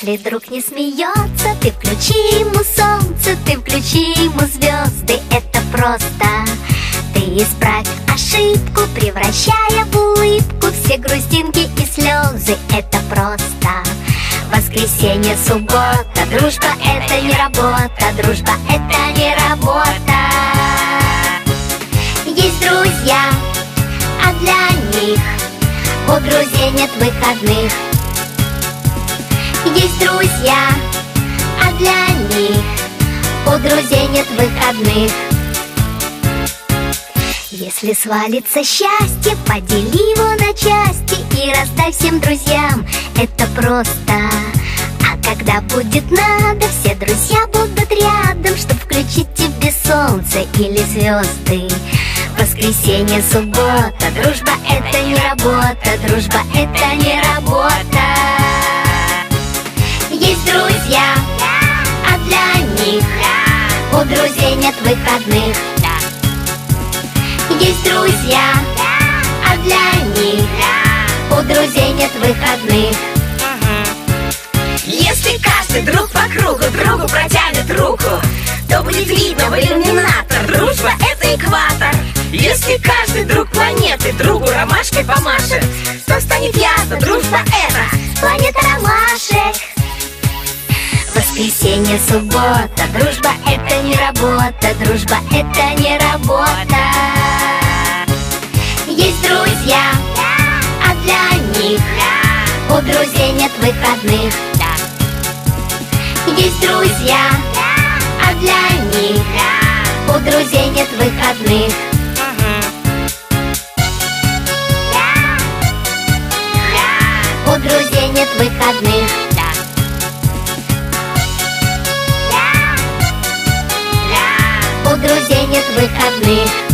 Если друг не смеется, ты включи ему солнце, ты включи ему звезды. Это просто. Ты исправь ошибку, превращая в улыбку все грустинки и слезы. Это просто. Воскресенье, суббота, дружба — это не работа, дружба — это не работа. Есть друзья, а для них у друзей нет выходных. Есть друзья, а для них у друзей нет выходных. Если свалится счастье, подели его на части и раздай всем друзьям. Это просто. А когда будет надо, все друзья будут рядом, чтоб включить тебе солнце или звезды. Воскресенье, суббота, дружба — это не работа, дружба — это не работа. Есть друзья, а для них у друзей нет выходных. Есть друзья, а для них у друзей нет выходных. Если каждый друг по кругу другу протянет руку, то будет видно в иллюминатор: дружба — это экватор. Если каждый друг планеты другу ромашкой помашет, то станет ясно: дружба — это планета ромашек. Воскресенье, суббота, дружба — это не работа, дружба — это не работа. Есть друзья, а для них у друзей нет выходных. Есть друзья, а для них у друзей нет выходных. У друзей нет выходных. У друзей нет выходных.